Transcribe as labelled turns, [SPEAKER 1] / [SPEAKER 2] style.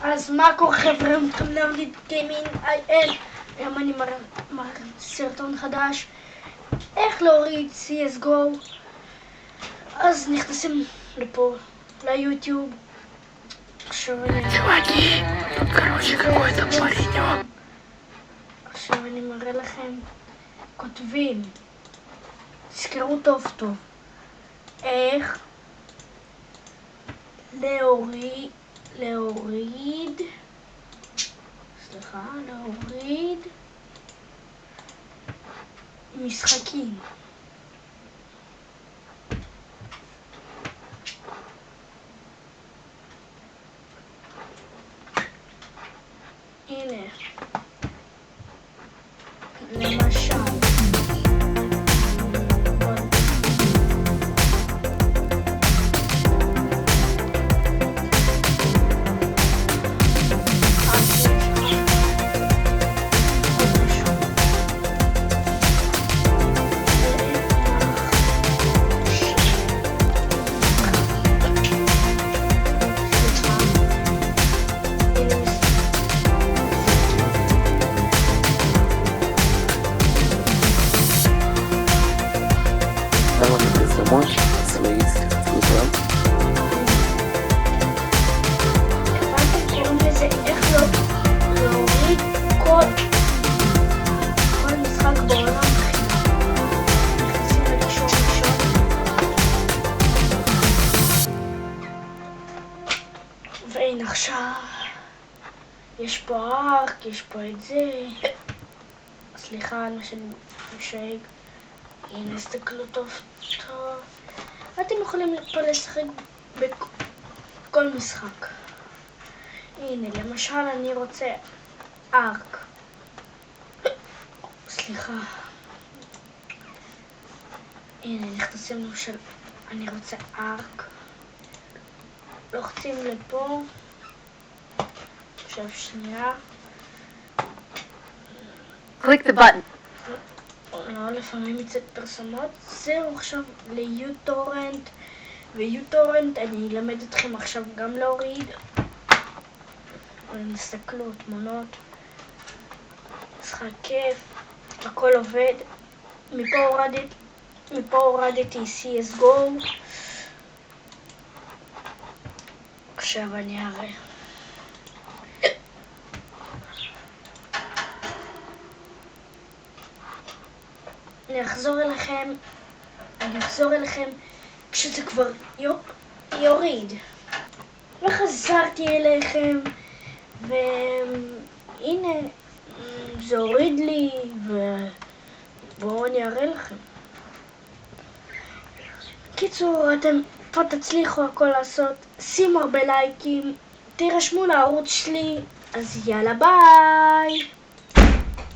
[SPEAKER 1] אז מה קורה חברים? אתם נרדיט גיימינג IL. היום אני מראה סרטון חדש איך להוריד CSGO. אז נכנסים לפה ליוטיוב. עכשיו אני מראה לכם, כותבים, תזכרו טוב טוב איך להוריד משחקים. הנה, למשל
[SPEAKER 2] Можешь свои выбрать?
[SPEAKER 1] קוראים לזה איך להוריד כל משחק בעולם. נכנסים לקישור ראשון והנה עכשיו יש פה ארק, יש פה את זה, סליחה על מה שאני משייג. הנה, הסתכלו טוב טוב. אתם יכולים פה לשחק בכל משחק. הנה, למשל אני רוצה ארק. סליחה. הנה, נכנסים למשל, אני רוצה ארק. לוחצים לפה. עכשיו שנייה.
[SPEAKER 3] Click the button.
[SPEAKER 1] לא, לפעמים יצאת פרסומות. זהו עכשיו ליוטורנט, ויוטורנט אני אלמד אתכם עכשיו גם להוריד. נסתכלו, תמונות, משחק כיף, הכל עובד. מפה הורדתי CSGO. עכשיו אני אראה. אני אחזור אליכם כשזה כבר יוריד. וחזרתי אליכם והנה זה הוריד לי, ובואו אני אראה לכם. קיצור, אתם פה תצליחו הכל לעשות. שימו הרבה לייקים, תירשמו לערוץ שלי, אז יאללה ביי.